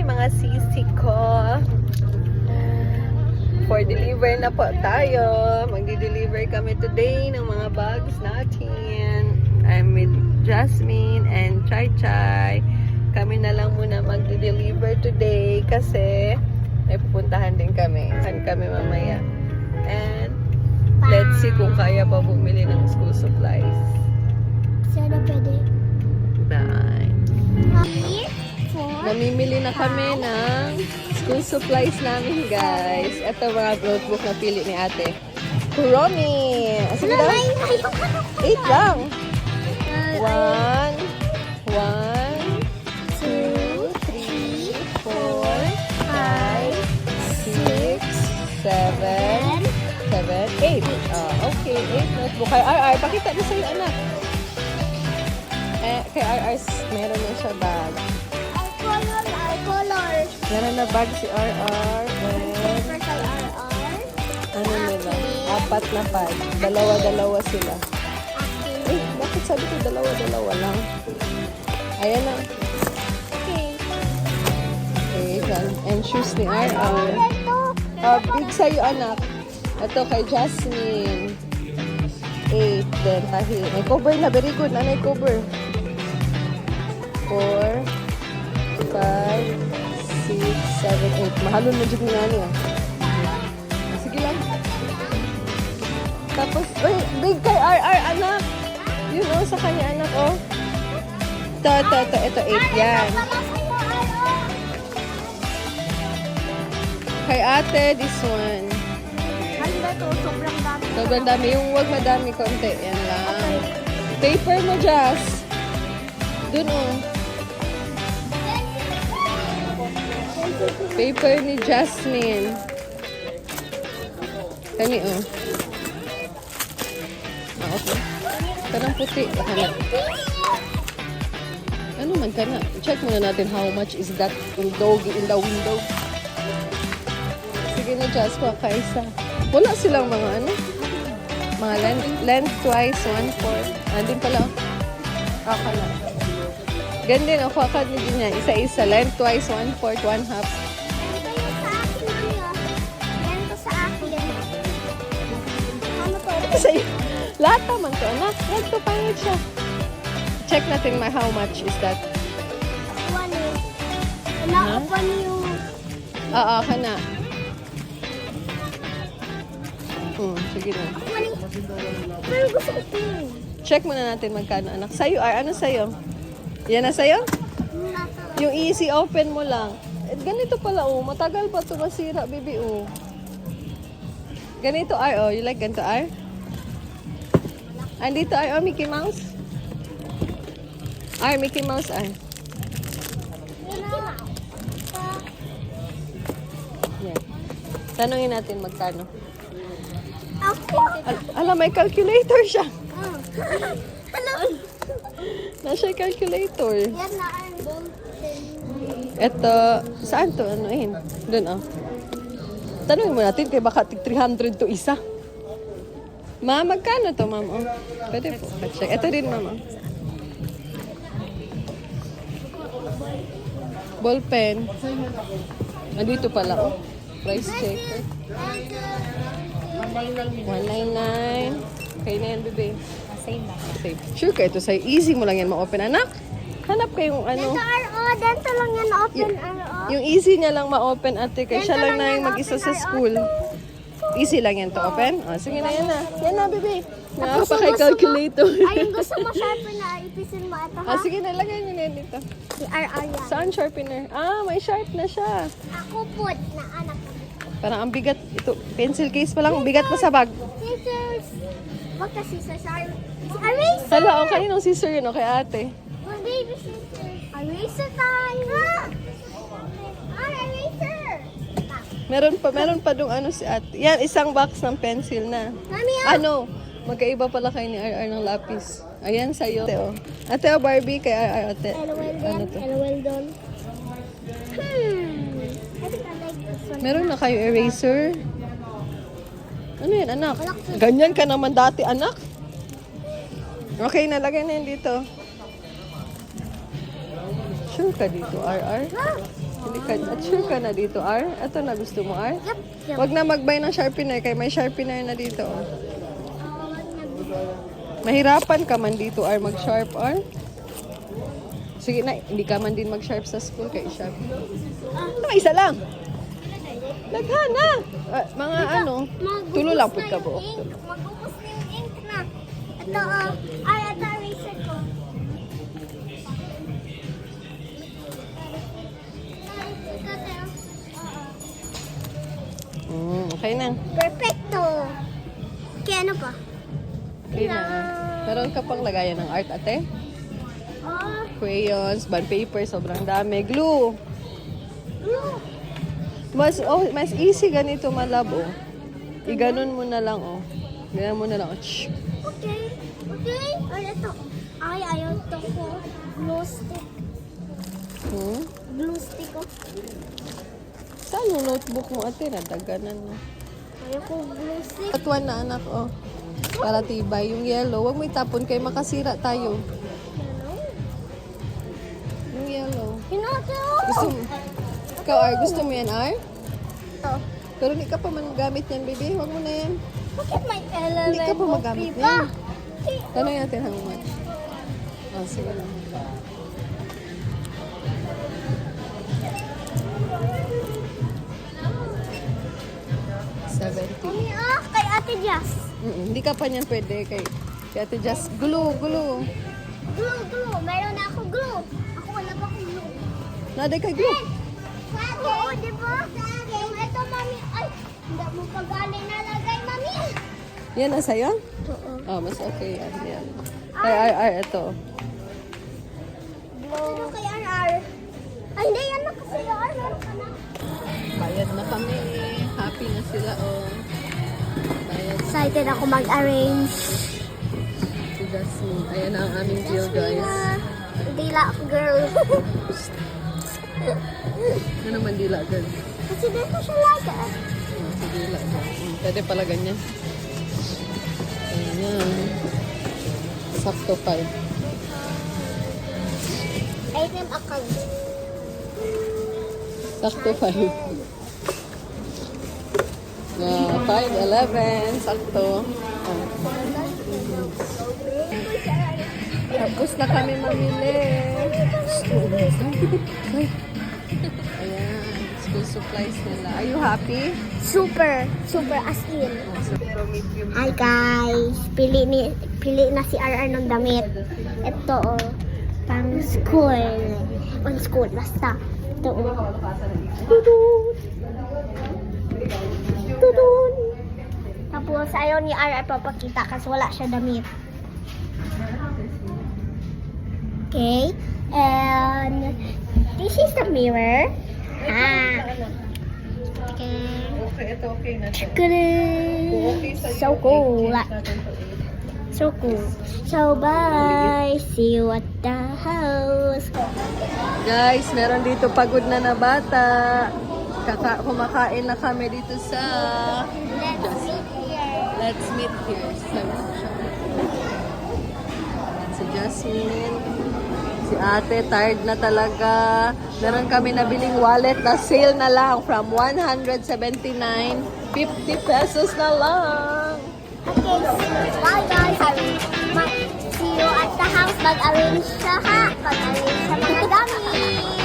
Hi mga sisi ko. For deliver na po tayo. Magdi-deliver kami today ng mga bags natin. I'm with Jasmine and Chai Chai. Kami na lang muna magdi-deliver today kasi may pupuntahan din kami. Saan kami mamaya. And let's see kung kaya pa bumili ng school supplies. Sana pwede. Bye. 4. Namimili na kami ng school supplies namin, guys. Ito mga notebook na pili ni ate. Kuromi! Sige daw. 8 lang. 1, 2, 3, 4, 5, 6, 7, 8. Okay, 8 notebook. Kay RR, pakita na sa'yo, anak. Kay RR, meron na siya bag. Color. Meron na bag si RR. And ano nila? 4 na pad. Dalawa-dalawa sila. Bakit sabi ko dalawa-dalawa lang? Ayan na. Okay, and shoes ni RR. Big sa'yo, anak. Ito kay Jasmine. 8. Then, tahi. May cover na. Very good. Nanay cover. 4, 5, 6, 7, 8. Mahalon mo dyan nga niya. Sige lang. Tapos, big kay RR, anak. You know, sa kanya, anak, oh. Ito, 8 yan. Kay ate, this one. Sobrang dami. Sobrang dami. Yung wag madami, konti. Yan lang. Paper mo, Jas. Dun, oh. Paper ni Jasmine. Kani, oh. Okay. Kanang puti. Kana. Ano man kana? Check muna natin how much is that in the window. Sige na, Jas, kuha ka isa. Wala silang mga ano? Mga lengthwise, 1/4. Andin pala. Kana. Ganun din, kuha ka din niya. Isa-isa. Lengthwise, 1/4, 1/2. Sa'yo. Lahat naman to, anak. Ito, pangit siya. Check natin how much is that. Na-open yung... Oo, kana. Sige na. Pero gusto ko ito. Check muna natin magkano, anak. Sa'yo, ano sa'yo? Yan na sa'yo? Yung easy open mo lang. Ganito pala, oh. Matagal pa ito masira, baby, oh. Ganito, oh. You like ganito, Andito, oh, Mickey Mouse. Mickey Mouse, Yan. Tanungin natin magkano. Ako. Alam, may calculator siya. Hello. Nasa calculator. Yan na ang Ito, saan to? Anuhin? Doon, oh. Tanungin mo natin, kaya baka 300 to isa. Ma, magkano to, ma'am? Oh, pwede po. Check. Ito din, ma'am. Oh. Ballpen. Andito pala, oh. Price checker. 199. Okay na yan, bebe. Same ba? Save. Sure ka, ito sa'yo. Easy mo lang yan ma-open, anak. Hanap kayong ano. Dento lang yan open, Yung easy niya lang ma-open, ate. Kaya siya lang na yung mag-isa sa school. Easy lang yan to open. Sige na, yan na. Yan na, bebe. Nakapaka-calculator. Ay, gusto mo sharpen na ipisin mo ito, ha? Sige na, lagay niyo na yan dito. Si RR yan. Saan sharpener? May sharp na siya. Ako po, na anak. Parang ang bigat. Ito, pencil case pa lang. Ang bigat pa sa bag. Scissors. Wag ka scissors. Eraser. Hala, kaninong scissor yun, kay ate. Baby scissors. Eraser time. Eraser. Meron pa dong ano si ate. Yan, isang box ng pencil na. Mami, Magkaiba pala kayo ni RR ng lapis. Ayan, sa'yo. Ate, oh. Ate, oh, Barbie, kay RR, ate. Ano to? LOL done. I think I like this one. Meron na kayo eraser? Ano yan, anak? Ganyan ka naman dati, anak. Okay, nalagay na yan dito. Sure ka dito, RR? Hindi ka, at sure ka na dito, R? Ito na gusto mo, R? Yup. Yup. Wag na magbay ng sharpener, kay may sharpener na dito. Oh. Mahirapan ka man dito, R, mag-sharp, R? Sige na, hindi ka man din mag-sharp sa school, kay sharp. Ano, isa lang? Naghana! Mga ano, tulo lang po ka po. Magubos na yung ink na. Ito, ay, ito eraser ko. Okay na. Perfecto. Kaya ano pa? Okay na. Meron ka pang lagayan ng art, ate? Oh, Crayons, bond paper, sobrang dami. Glue. glue. Mas easy ganito malabo. Iganon mo na lang, oh. Ganyan mo na lang, oh. Shh. Okay. Okay. Ay, ito. Ay, ayaw ito ko. Glue stick. Hmm? Glue stick ko. Saan yung notebook mo, ate? Nadaganan mo. Ayaw ko glue stick. At one na, anak, oh. Para tibay. Yung yellow, wag mo itapon kay makasira tayo. Yung yellow. Hinoto. Gusto mo? Ikaw, R, gusto mo yan, R? Ito. Pero hindi ka pa man gamit yan, baby. Wag mo na yan. Bakit may element? Hindi ka pa magamit yan. Tanong natin how much. Oh, sige lang. Mami, kay Ate Jazz. Hindi ka pa niyan pwede kay Ate Just glue. Glue, glue. Meron na ako glue. Ako wala pa akong glue. Naday kay glue. Oo, di ba? Yung ito, mami. Ay, hindi mo pa galing nalagay, mami. Yan ang sa'yo? Oo. Oh, mas okay yan. Yan. Ay, ito. Ito kay RR. Ay, hindi yan na kasi RR. Meron ka na. Bayad na kami. Happy na sila, oh. Bayad Excited ako mag-arrange. si Jasmine. Ayan ang aming deal, guys. Dila, girl. Ano naman dila, girl? Kasi dito siya laga. Si dila, girl. Pwede pala ganyan. Ayan. Sakto 5. Item account. Sakto 5. Yeah, 5, 11. Sakto. Oh. Tapos na kami mamili. Ayan, school supplies nila. Are you happy? Super. Super as in. Prometheum. Hi guys. Pili na si RR ng damit. Ito oh. Pang school. On school. Basta. Ito oh. Tudun. Tudun. Tapos ayaw ni RR papakita kasi wala siya damit. Okay. And this is the mirror. Okay. Okay, ito okay na. So cool. So cool. So bye. See you at the house. Guys, meron dito pagod na bata. Kumakain na kami dito sa Let's Meet Here. Si Jasmine. Si ate, tired na talaga. Meron kami nabiling wallet na sale na lang from 179, 50 pesos na lang. Okay, bye guys. See you at the house. Mag-arrange siya ha. Mag-arrange sa mga gamit.